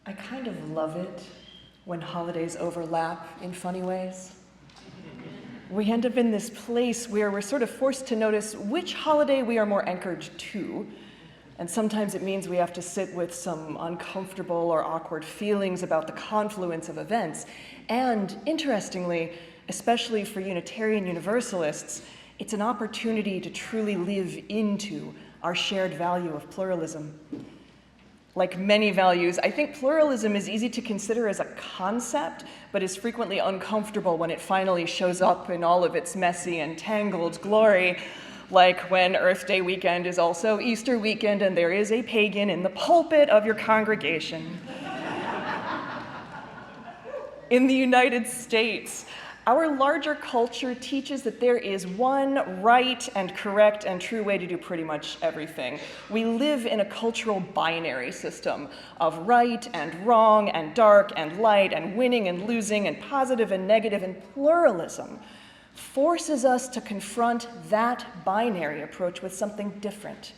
I kind of love it when holidays overlap in funny ways. We end up in this place where we're sort of forced to notice which holiday we are more anchored to, and sometimes it means we have to sit with some uncomfortable or awkward feelings about the confluence of events. And interestingly, especially for Unitarian Universalists, it's an opportunity to truly live into our shared value of pluralism. Like many values, I think pluralism is easy to consider as a concept, but is frequently uncomfortable when it finally shows up in all of its messy and tangled glory, like when Earth Day weekend is also Easter weekend and there is a pagan in the pulpit of your congregation. In the United States, our larger culture teaches that there is one right and correct and true way to do pretty much everything. We live in a cultural binary system of right and wrong and dark and light and winning and losing and positive and negative, and pluralism forces us to confront that binary approach with something different.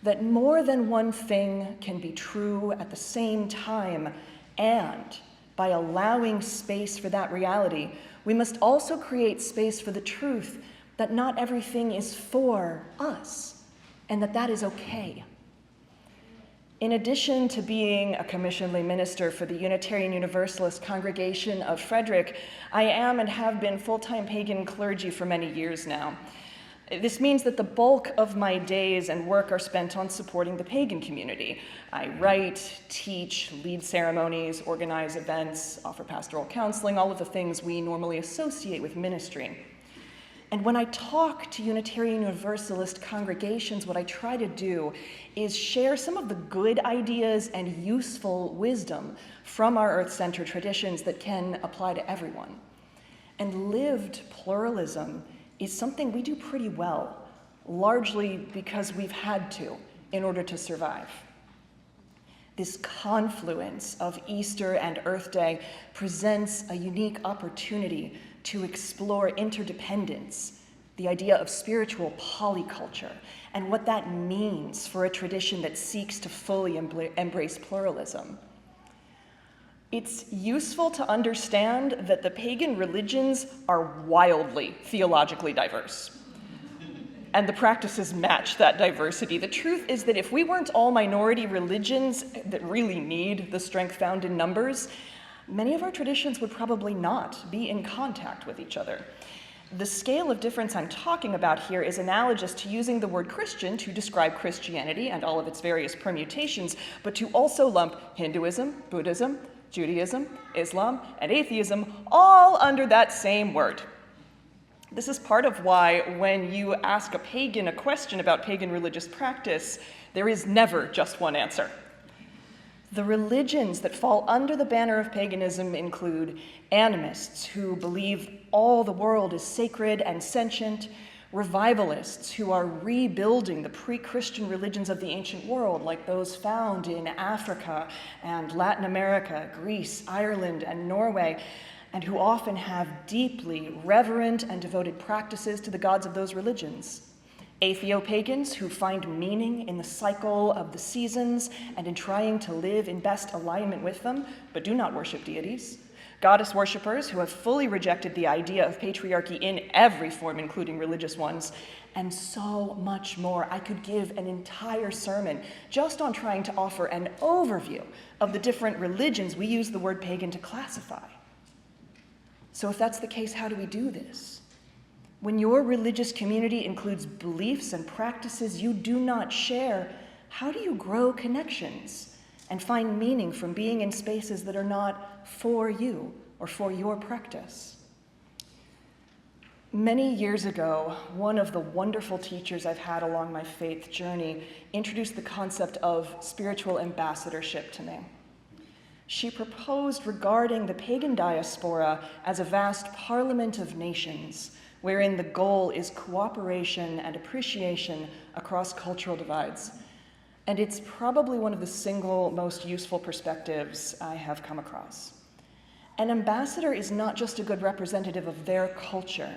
That more than one thing can be true at the same time, and by allowing space for that reality, we must also create space for the truth that not everything is for us, and that is okay. In addition to being a commissioned lay minister for the Unitarian Universalist congregation of Frederick, I am and have been full-time pagan clergy for many years now. This means that the bulk of my days and work are spent on supporting the pagan community. I write, teach, lead ceremonies, organize events, offer pastoral counseling, all of the things we normally associate with ministry. And when I talk to Unitarian Universalist congregations, what I try to do is share some of the good ideas and useful wisdom from our earth-centered traditions that can apply to everyone. And lived pluralism is something we do pretty well, largely because we've had to in order to survive. This confluence of Easter and Earth Day presents a unique opportunity to explore interdependence, the idea of spiritual polyculture, and what that means for a tradition that seeks to fully embrace pluralism. It's useful to understand that the pagan religions are wildly theologically diverse, and the practices match that diversity. The truth is that if we weren't all minority religions that really need the strength found in numbers, many of our traditions would probably not be in contact with each other. The scale of difference I'm talking about here is analogous to using the word Christian to describe Christianity and all of its various permutations, but to also lump Hinduism, Buddhism, Judaism, Islam, and atheism all under that same word. This is part of why when you ask a pagan a question about pagan religious practice, there is never just one answer. The religions that fall under the banner of paganism include animists who believe all the world is sacred and sentient, revivalists who are rebuilding the pre-Christian religions of the ancient world, like those found in Africa and Latin America, Greece, Ireland, and Norway, and who often have deeply reverent and devoted practices to the gods of those religions. Atheopagans who find meaning in the cycle of the seasons and in trying to live in best alignment with them, but do not worship deities. Goddess worshippers who have fully rejected the idea of patriarchy in every form, including religious ones, and so much more. I could give an entire sermon just on trying to offer an overview of the different religions we use the word pagan to classify. So if that's the case, how do we do this? When your religious community includes beliefs and practices you do not share, how do you grow connections and find meaning from being in spaces that are not for you or for your practice? Many years ago, one of the wonderful teachers I've had along my faith journey introduced the concept of spiritual ambassadorship to me. She proposed regarding the pagan diaspora as a vast parliament of nations, wherein the goal is cooperation and appreciation across cultural divides. And it's probably one of the single most useful perspectives I have come across. An ambassador is not just a good representative of their culture.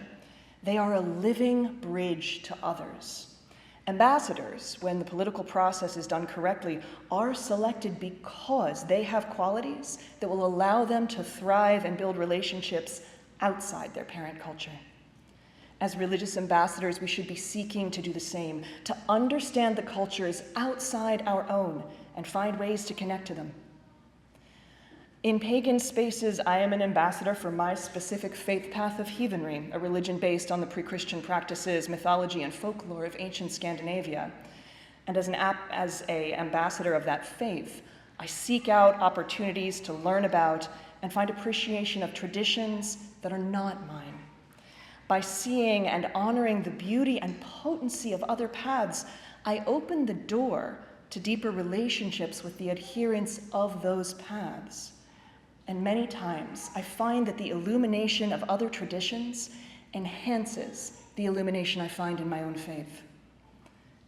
They are a living bridge to others. Ambassadors, when the political process is done correctly, are selected because they have qualities that will allow them to thrive and build relationships outside their parent culture. As religious ambassadors, we should be seeking to do the same, to understand the cultures outside our own and find ways to connect to them. In pagan spaces, I am an ambassador for my specific faith path of heathenry, a religion based on the pre-Christian practices, mythology, and folklore of ancient Scandinavia. And as an ambassador of that faith, I seek out opportunities to learn about and find appreciation of traditions that are not mine. By seeing and honoring the beauty and potency of other paths, I open the door to deeper relationships with the adherents of those paths. And many times, I find that the illumination of other traditions enhances the illumination I find in my own faith.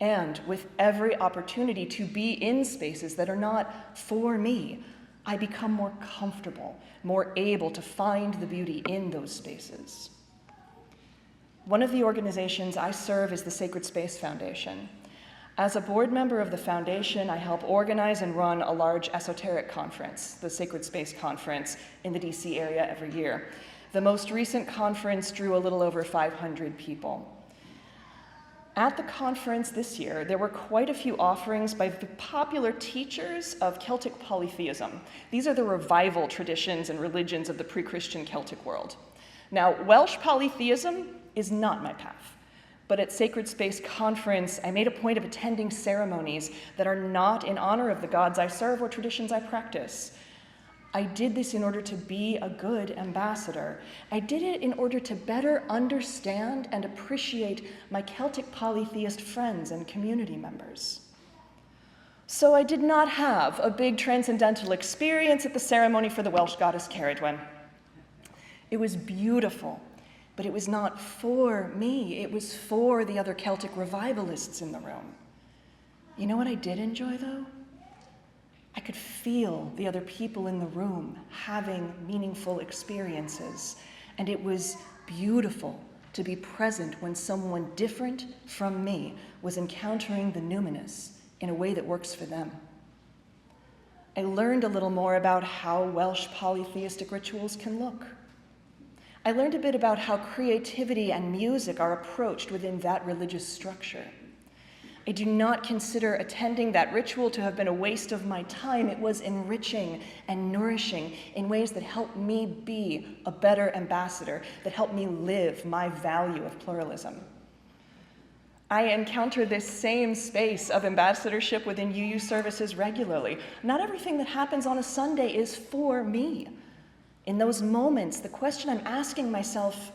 And with every opportunity to be in spaces that are not for me, I become more comfortable, more able to find the beauty in those spaces. One of the organizations I serve is the Sacred Space Foundation. As a board member of the foundation, I help organize and run a large esoteric conference, the Sacred Space Conference, in the DC area every year. The most recent conference drew a little over 500 people. At the conference this year, there were quite a few offerings by the popular teachers of Celtic polytheism. These are the revival traditions and religions of the pre-Christian Celtic world. Now, Welsh polytheism is not my path. But at Sacred Space Conference, I made a point of attending ceremonies that are not in honor of the gods I serve or traditions I practice. I did this in order to be a good ambassador. I did it in order to better understand and appreciate my Celtic polytheist friends and community members. So I did not have a big transcendental experience at the ceremony for the Welsh goddess Ceridwen. It was beautiful. But it was not for me, it was for the other Celtic revivalists in the room. You know what I did enjoy, though? I could feel the other people in the room having meaningful experiences, and it was beautiful to be present when someone different from me was encountering the numinous in a way that works for them. I learned a little more about how Welsh polytheistic rituals can look. I learned a bit about how creativity and music are approached within that religious structure. I do not consider attending that ritual to have been a waste of my time. It was enriching and nourishing in ways that helped me be a better ambassador, that helped me live my value of pluralism. I encounter this same space of ambassadorship within UU services regularly. Not everything that happens on a Sunday is for me. In those moments, the question I'm asking myself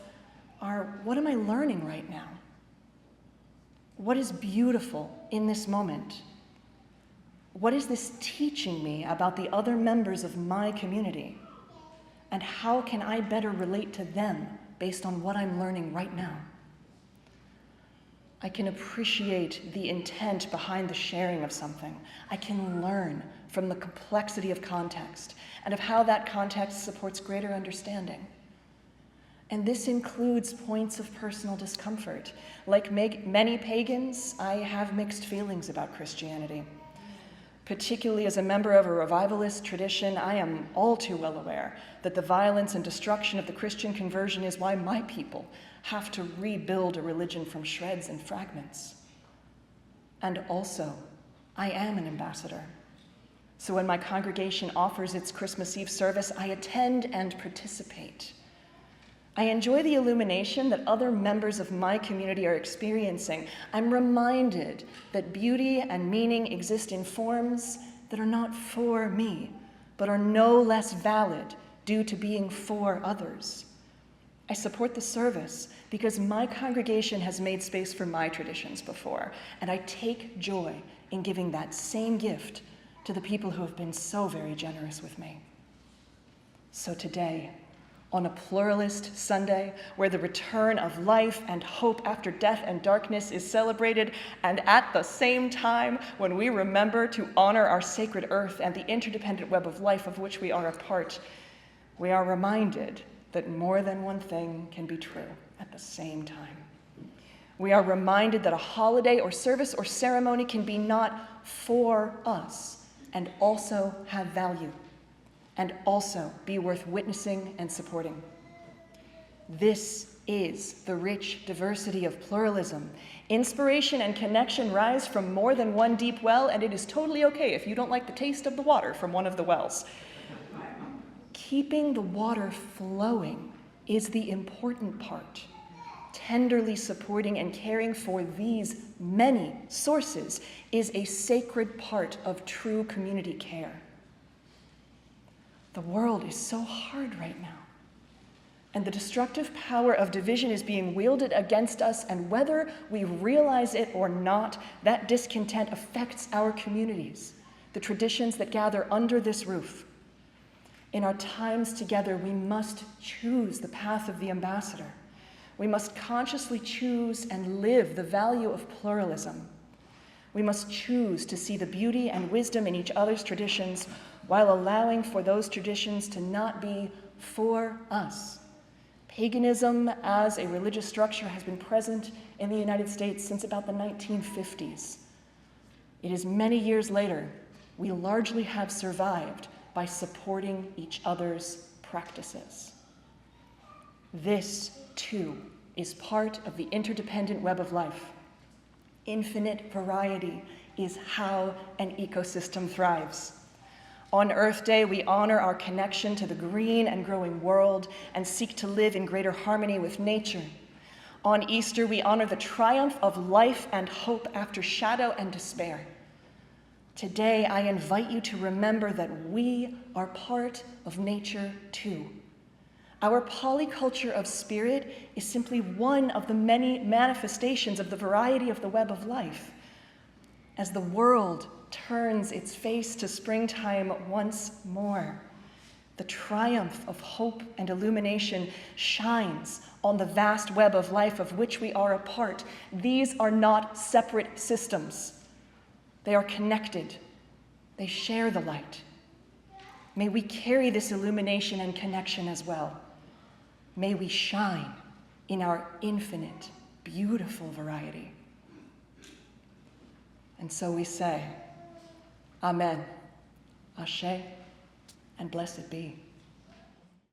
are, what am I learning right now? What is beautiful in this moment? What is this teaching me about the other members of my community? And how can I better relate to them based on what I'm learning right now? I can appreciate the intent behind the sharing of something. I can learn from the complexity of context and of how that context supports greater understanding. And this includes points of personal discomfort. Like many pagans, I have mixed feelings about Christianity. Particularly as a member of a revivalist tradition, I am all too well aware that the violence and destruction of the Christian conversion is why my people have to rebuild a religion from shreds and fragments. And also, I am an ambassador. So when my congregation offers its Christmas Eve service, I attend and participate. I enjoy the illumination that other members of my community are experiencing. I'm reminded that beauty and meaning exist in forms that are not for me, but are no less valid due to being for others. I support the service because my congregation has made space for my traditions before, and I take joy in giving that same gift to the people who have been so very generous with me. So today, on a pluralist Sunday, where the return of life and hope after death and darkness is celebrated, and at the same time, when we remember to honor our sacred earth and the interdependent web of life of which we are a part, we are reminded that more than one thing can be true at the same time. We are reminded that a holiday or service or ceremony can be not for us and also have value and also be worth witnessing and supporting. This is the rich diversity of pluralism. Inspiration and connection rise from more than one deep well, and it is totally okay if you don't like the taste of the water from one of the wells. Keeping the water flowing is the important part. Tenderly supporting and caring for these many sources is a sacred part of true community care. The world is so hard right now, and the destructive power of division is being wielded against us, and whether we realize it or not, that discontent affects our communities, the traditions that gather under this roof. In our times together, we must choose the path of the ambassador. We must consciously choose and live the value of pluralism. We must choose to see the beauty and wisdom in each other's traditions while allowing for those traditions to not be for us. Paganism as a religious structure has been present in the United States since about the 1950s. It is many years later, we largely have survived by supporting each other's practices. This, too, is part of the interdependent web of life. Infinite variety is how an ecosystem thrives. On Earth Day, we honor our connection to the green and growing world and seek to live in greater harmony with nature. On Easter, we honor the triumph of life and hope after shadow and despair. Today, I invite you to remember that we are part of nature too. Our polyculture of spirit is simply one of the many manifestations of the variety of the web of life. As the world turns its face to springtime once more, the triumph of hope and illumination shines on the vast web of life of which we are a part. These are not separate systems. They are connected. They share the light. May we carry this illumination and connection as well. May we shine in our infinite, beautiful variety. And so we say, Amen, Ashe, and blessed be.